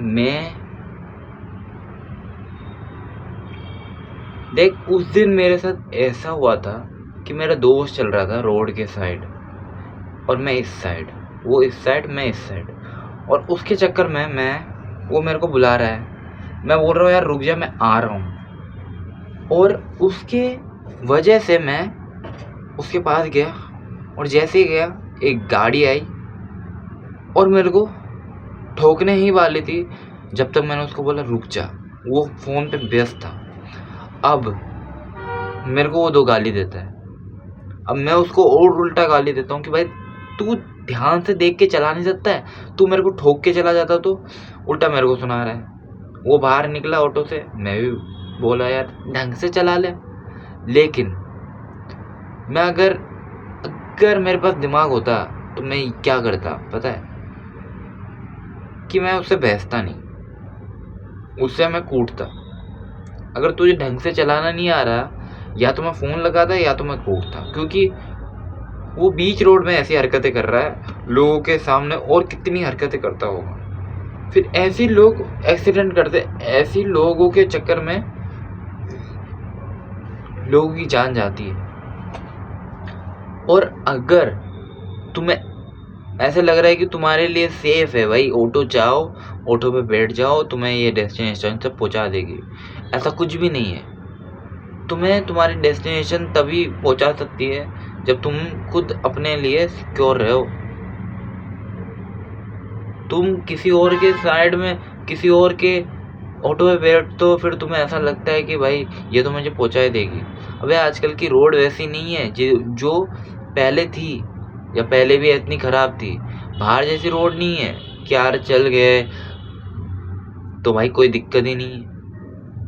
मैं देख उस दिन मेरे साथ ऐसा हुआ था कि मेरा दोस्त चल रहा था रोड के साइड और मैं इस साइड, वो इस साइड मैं इस साइड, और उसके चक्कर में वो मेरे को बुला रहा है, मैं बोल रहा हूँ यार रुक जा मैं आ रहा हूँ, और उसके वजह से मैं उसके पास गया और जैसे ही गया एक गाड़ी आई और मेरे को ठोकने ही वाली थी। जब तक मैंने उसको बोला रुक जा, वो फ़ोन पे व्यस्त था। अब मेरे को वो 2 गाली देता है। अब मैं उसको और उल्टा गाली देता हूँ कि भाई तू ध्यान से देख के चला नहीं सकता है, तू मेरे को ठोक के चला जाता तो। उल्टा मेरे को सुना रहा है। वो बाहर निकला ऑटो से, मैं भी बोला यार ढंग से चला ले। लेकिन मैं अगर मेरे पास दिमाग होता तो मैं क्या करता पता है, कि मैं उससे बहसता नहीं, उससे मैं कूटता। अगर तुझे ढंग से चलाना नहीं आ रहा, या तो मैं फ़ोन लगाता या तो मैं कूटता, क्योंकि वो बीच रोड में ऐसी हरकतें कर रहा है, लोगों के सामने और कितनी हरकतें करता होगा। फिर ऐसे लोग एक्सीडेंट करते, ऐसे लोगों के चक्कर में लोगों की जान जाती है। और अगर तुम्हें ऐसा लग रहा है कि तुम्हारे लिए सेफ है भाई, ऑटो जाओ, ऑटो पे बैठ जाओ, तुम्हें ये डेस्टिनेशन तक पहुंचा देगी, ऐसा कुछ भी नहीं है। तुम्हें तुम्हारी डेस्टिनेशन तभी पहुंचा सकती है जब तुम खुद अपने लिए सिक्योर रहो। तुम किसी और के साइड में, किसी और के ऑटो में बैठ तो फिर तुम्हें ऐसा लगता है कि भाई ये तो मुझे पहुंचा ही देगी। अबे आजकल की रोड वैसी नहीं है जो पहले थी, या पहले भी इतनी खराब थी। बाहर जैसी रोड नहीं है कि यार चल गए तो भाई कोई दिक्कत ही नहीं है।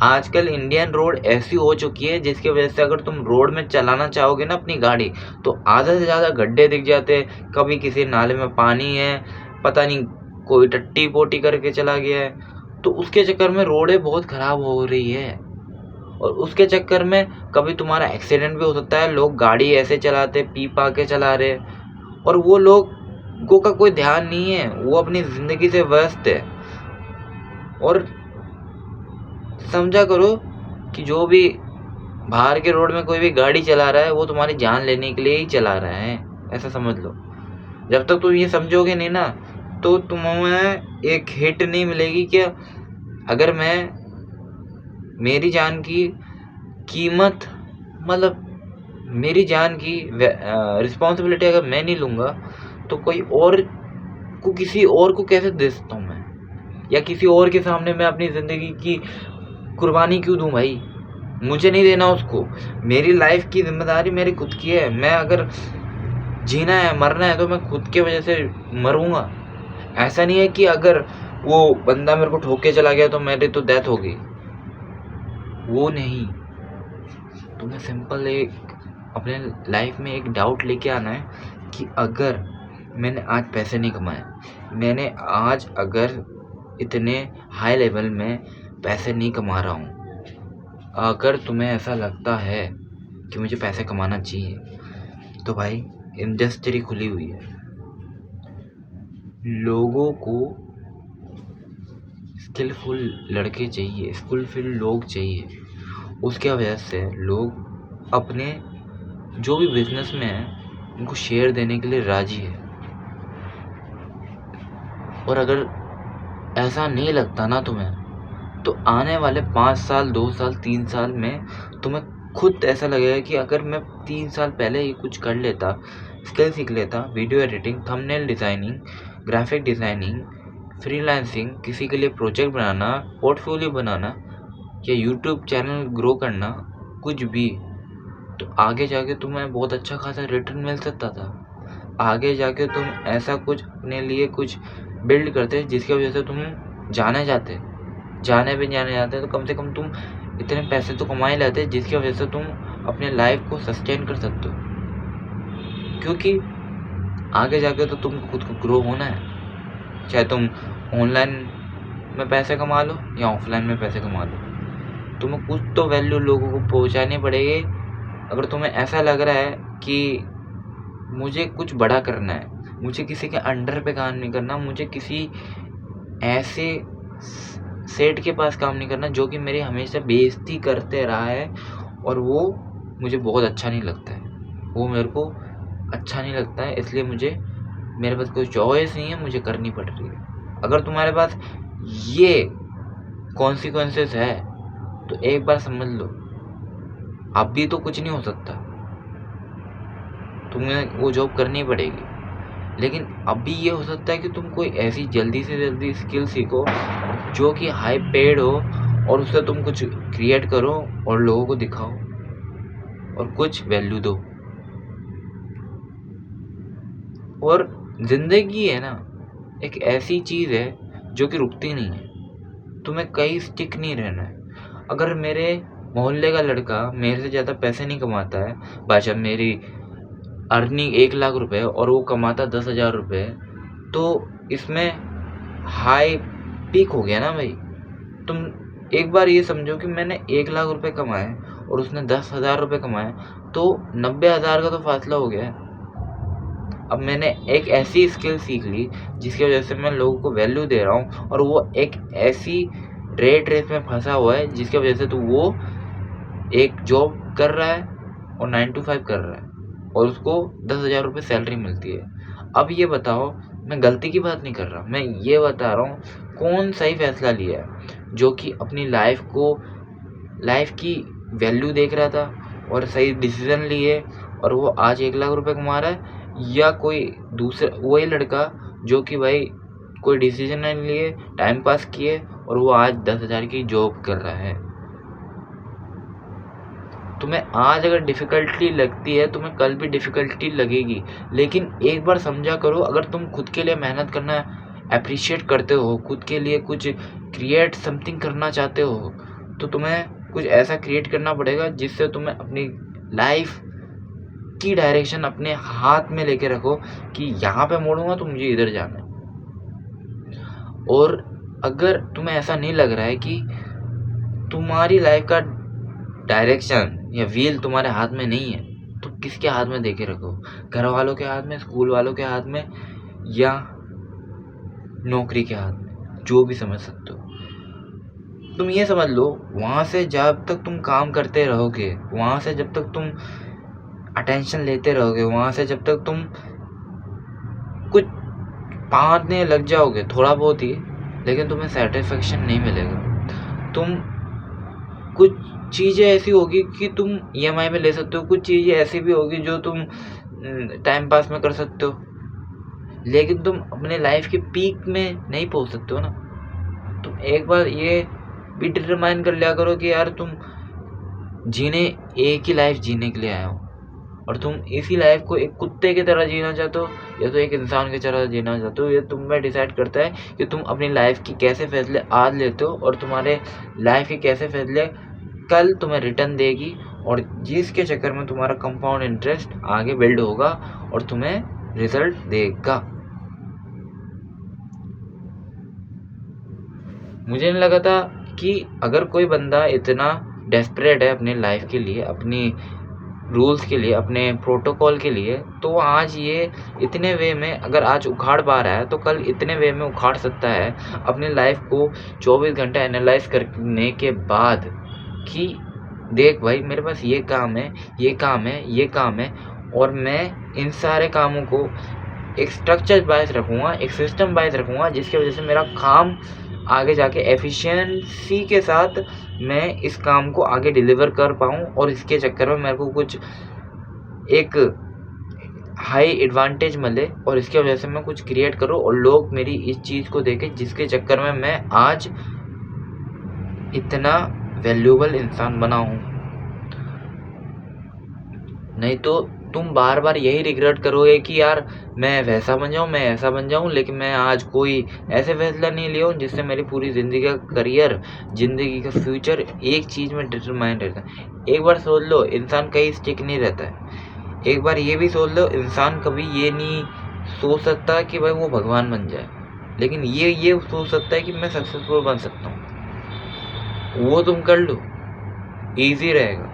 आजकल इंडियन रोड ऐसी हो चुकी है जिसकी वजह से अगर तुम रोड में चलाना चाहोगे ना अपनी गाड़ी, तो आधा से ज़्यादा गड्ढे दिख जाते हैं। कभी किसी नाले में पानी है, पता नहीं कोई टट्टी पोटी करके चला गया है, तो उसके चक्कर में रोडें बहुत ख़राब हो रही है। और उसके चक्कर में कभी तुम्हारा एक्सीडेंट भी हो सकता है। लोग गाड़ी ऐसे चलाते, पी पा के चला रहे, और वो लोगों का कोई ध्यान नहीं है, वो अपनी ज़िंदगी से व्यस्त है। और समझा करो कि जो भी बाहर के रोड में कोई भी गाड़ी चला रहा है वो तुम्हारी जान लेने के लिए ही चला रहा है, ऐसा समझ लो। जब तक तुम ये समझोगे नहीं ना, तो तुम्हें एक हिट नहीं मिलेगी कि अगर मैं मेरी जान की कीमत, मतलब मेरी जान की रिस्पॉन्सिबिलिटी अगर मैं नहीं लूँगा, तो कोई और को, किसी और को कैसे दे सकता हूँ मैं, या किसी और के सामने मैं अपनी ज़िंदगी की कुर्बानी क्यों दूं भाई। मुझे नहीं देना उसको। मेरी लाइफ की जिम्मेदारी मेरी खुद की है। मैं अगर जीना है मरना है तो मैं खुद की वजह से मरूंगा। ऐसा नहीं है कि अगर वो बंदा मेरे को ठोक के चला गया तो मेरी तो डेथ हो गई, वो नहीं। तुम्हें सिंपल एक अपने लाइफ में एक डाउट लेके आना है कि अगर मैंने आज पैसे नहीं कमाए, मैंने आज अगर इतने हाई लेवल में पैसे नहीं कमा रहा हूँ, अगर तुम्हें ऐसा लगता है कि मुझे पैसे कमाना चाहिए, तो भाई इंडस्ट्री खुली हुई है। लोगों को स्किलफुल लड़के चाहिए, स्किलफुल लोग चाहिए। उसके वजह से लोग अपने जो भी बिजनेस में हैं उनको शेयर देने के लिए राजी है। और अगर ऐसा नहीं लगता ना तुम्हें, तो आने वाले 5 साल, 2 साल, 3 साल में तुम्हें खुद ऐसा लगेगा कि अगर मैं 3 साल पहले ही कुछ कर लेता, स्किल सीख लेता, video editing, thumbnail designing, graphic designing, freelancing, किसी के लिए प्रोजेक्ट बनाना, पोर्टफोलियो बनाना, या यूट्यूब चैनल ग्रो करना, कुछ भी, तो आगे जाके तुम्हें बहुत अच्छा खासा रिटर्न मिल सकता था। आगे जाके तुम ऐसा कुछ अपने लिए कुछ बिल्ड करते जिसकी वजह से तुम जाने जाते, तो कम से कम तुम इतने पैसे तो कमा ही लेते जिसकी वजह से तुम अपने लाइफ को सस्टेन कर सकते हो। क्योंकि आगे जाके तो तुम खुद को ग्रो होना है, चाहे तुम ऑनलाइन में पैसे कमा लो या ऑफलाइन में पैसे कमा लो, तुम्हें कुछ तो वैल्यू लोगों को पहुंचानी पड़ेगी। अगर तुम्हें ऐसा लग रहा है कि मुझे कुछ बड़ा करना है, मुझे किसी के अंडर पे काम नहीं करना, मुझे किसी ऐसे सेठ के पास काम नहीं करना जो कि मेरी हमेशा बेइज्जती करते रहा है, और वो मुझे बहुत अच्छा नहीं लगता है, वो मेरे को अच्छा नहीं लगता है। इसलिए मेरे पास कोई चॉइस नहीं है, मुझे करनी पड़ रही है। अगर तुम्हारे पास ये कॉन्सिक्वेंसेस है तो एक बार समझ लो, अभी तो कुछ नहीं हो सकता, तुम्हें वो जॉब करनी पड़ेगी। लेकिन अभी ये हो सकता है कि तुम कोई ऐसी जल्दी से जल्दी स्किल सीखो जो कि हाई पेड हो, और उससे तुम कुछ क्रिएट करो और लोगों को दिखाओ और कुछ वैल्यू दो। और जिंदगी है ना, एक ऐसी चीज़ है जो कि रुकती नहीं है, तुम्हें कहीं स्टिक नहीं रहना है। अगर मेरे मोहल्ले का लड़का मेरे से ज़्यादा पैसे नहीं कमाता है, भाषा मेरी अर्निंग 1 लाख रुपए और वो कमाता 10,000 रुपये, तो इसमें हाई पीक हो गया ना भाई। तुम एक बार ये समझो कि मैंने 1 लाख रुपए कमाए और उसने 10,000 रुपये कमाए, तो 90,000 का तो फासला हो गया है। अब मैंने एक ऐसी स्किल सीख ली जिसकी वजह से मैं लोगों को वैल्यू दे रहा हूँ, और वो एक ऐसी रेट रेस में फंसा हुआ है जिसकी वजह से तो वो एक जॉब कर रहा है और 9 to 5 कर रहा है, और उसको 10,000 रुपये सैलरी मिलती है। अब ये बताओ, मैं गलती की बात नहीं कर रहा, मैं ये बता रहा हूँ कौन सही फैसला लिया है, जो कि अपनी लाइफ की वैल्यू देख रहा था और सही डिसीजन लिए, और वो आज 1 लाख रुपए कमा रहा है, या कोई दूसरा वही लड़का जो कि भाई कोई डिसीजन नहीं लिए, टाइम पास किए, और वो आज 10,000 की जॉब कर रहा है। तुम्हें आज अगर डिफ़िकल्टी लगती है, तुम्हें कल भी डिफ़िकल्टी लगेगी, लेकिन एक बार समझा करो, अगर तुम खुद के लिए मेहनत करना अप्रिशिएट करते हो, खुद के लिए कुछ क्रिएट समथिंग करना चाहते हो, तो तुम्हें कुछ ऐसा क्रिएट करना पड़ेगा जिससे तुम्हें अपनी लाइफ की डायरेक्शन अपने हाथ में लेके रखो कि यहाँ पे मोड़ूंगा तो मुझे इधर जाना है। और अगर तुम्हें ऐसा नहीं लग रहा है कि तुम्हारी लाइफ का डायरेक्शन या व्हील तुम्हारे हाथ में नहीं है, तो किसके हाथ में देके रखो? घर वालों के हाथ में, स्कूल वालों के हाथ में, या नौकरी के हाथ में, जो भी समझ सकते हो। तुम ये समझ लो, वहाँ से जब तक तुम काम करते रहोगे, वहाँ से जब तक तुम अटेंशन लेते रहोगे, वहाँ से जब तक तुम कुछ पाने लग जाओगे थोड़ा बहुत ही, लेकिन तुम्हें सेटिस्फेक्शन नहीं मिलेगा। तुम कुछ चीज़ें ऐसी होगी कि तुम EMI में ले सकते हो, कुछ चीज़ें ऐसी भी होगी जो तुम टाइम पास में कर सकते हो, लेकिन तुम अपने लाइफ के पीक में नहीं पहुंच सकते हो ना। तुम एक बार ये भी डिटरमाइन कर लिया करो कि यार तुम एक ही लाइफ जीने के लिए आए हो, और तुम इसी लाइफ को एक कुत्ते की तरह जीना चाहते हो या तो एक इंसान की तरह जीना चाहते हो, ये तुम में डिसाइड करता है कि तुम अपनी लाइफ की कैसे फैसले आज लेते हो, और तुम्हारे लाइफ के कैसे फैसले कल तुम्हें रिटर्न देगी, और जिसके चक्कर में तुम्हारा कंपाउंड इंटरेस्ट आगे बिल्ड होगा और तुम्हें रिजल्ट देगा। मुझे नहीं लगा था कि अगर कोई बंदा इतना डेस्परेट है अपनी लाइफ के लिए, अपनी रूल्स के लिए, अपने प्रोटोकॉल के लिए, तो वो आज ये इतने वे में अगर आज उखाड़ पा रहा है तो कल इतने वे में उखाड़ सकता है अपनी लाइफ को 24 घंटे एनालाइज करने के बाद कि देख भाई, मेरे पास ये काम है, ये काम है, ये काम है, और मैं इन सारे कामों को एक स्ट्रक्चर वाइज रखूँगा, एक सिस्टम वाइज रखूँगा, जिसकी वजह से मेरा काम आगे जाके एफिशिएंसी के साथ मैं इस काम को आगे डिलीवर कर पाऊँ, और इसके चक्कर में मेरे को कुछ एक हाई एडवांटेज मिले, और इसके वजह से मैं कुछ क्रिएट करूँ और लोग मेरी इस चीज़ को देखें, जिसके चक्कर में मैं आज इतना वैल्यूएबल इंसान बना हूँ। नहीं तो तुम बार बार यही रिग्रेट करोगे कि यार मैं वैसा बन जाऊँ, मैं ऐसा बन जाऊँ, लेकिन मैं आज कोई ऐसे फैसला नहीं लिया हूँ जिससे मेरी पूरी ज़िंदगी का करियर, ज़िंदगी का फ्यूचर एक चीज़ में डिटरमाइन रहता है। एक बार सोच लो, इंसान कहीं स्टिक नहीं रहता है। एक बार ये भी सोच लो, इंसान कभी ये नहीं सोच सकता कि भाई वो भगवान बन जाए, लेकिन ये सोच सकता है कि मैं सक्सेसफुल बन सकता हूँ। वो तुम कर लो, ईजी रहेगा।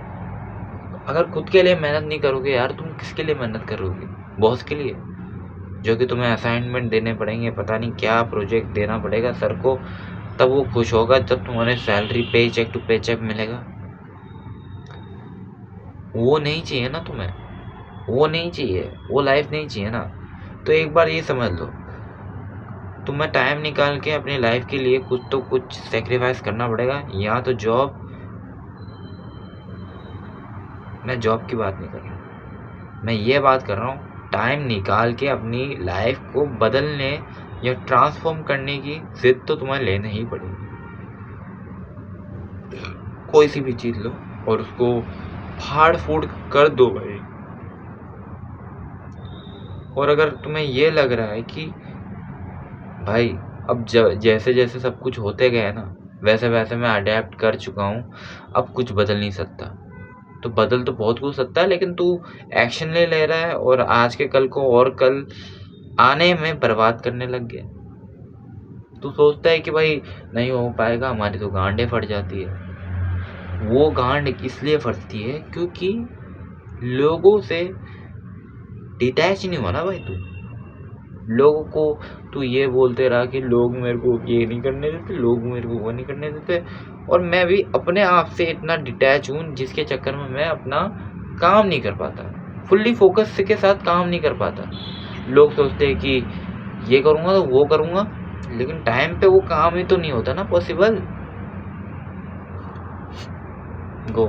अगर खुद के लिए मेहनत नहीं करोगे यार, तुम किसके लिए मेहनत करोगे? बॉस के लिए, जो कि तुम्हें असाइनमेंट देने पड़ेंगे, पता नहीं क्या प्रोजेक्ट देना पड़ेगा सर को, तब वो खुश होगा जब तुम्हारे सैलरी पे चेक टू पे चेक मिलेगा। वो नहीं चाहिए ना तुम्हें, वो नहीं चाहिए, वो लाइफ नहीं चाहिए ना। तो एक बार ये समझ लो, तुम्हें टाइम निकाल के अपनी लाइफ के लिए कुछ तो कुछ सेक्रीफाइस करना पड़ेगा। या तो जॉब, मैं जॉब की बात नहीं कर रहा, मैं ये बात कर रहा हूँ टाइम निकाल के अपनी लाइफ को बदलने या ट्रांसफॉर्म करने की जिद तो तुम्हें लेना ही पड़ेगी। कोई सी भी चीज लो और उसको फाड़ फूड़ कर दो भाई। और अगर तुम्हें ये लग रहा है कि भाई अब जैसे जैसे सब कुछ होते गए ना, वैसे वैसे मैं अडेप्ट कर चुका हूँ, अब कुछ बदल नहीं सकता, तो बदल तो बहुत कुछ सकता है, लेकिन तू एक्शन ले रहा है और आज के कल को और कल आने में बर्बाद करने लग गया। तू सोचता है कि भाई नहीं हो पाएगा, हमारी तो गांडें फट जाती है। वो गांड इसलिए फटती है क्योंकि लोगों से डिटैच नहीं हुआ ना भाई तू। लोगों को तू ये बोलते रहा कि लोग मेरे को ये नहीं करने देते, लोग मेरे को वो नहीं करने देते, और मैं भी अपने आप से इतना डिटैच हूँ जिसके चक्कर में मैं अपना काम नहीं कर पाता, फुल्ली फोकस के साथ काम नहीं कर पाता। लोग सोचते हैं कि ये करूँगा तो वो करूँगा, लेकिन टाइम पे वो काम ही तो नहीं होता ना पॉसिबल। गो।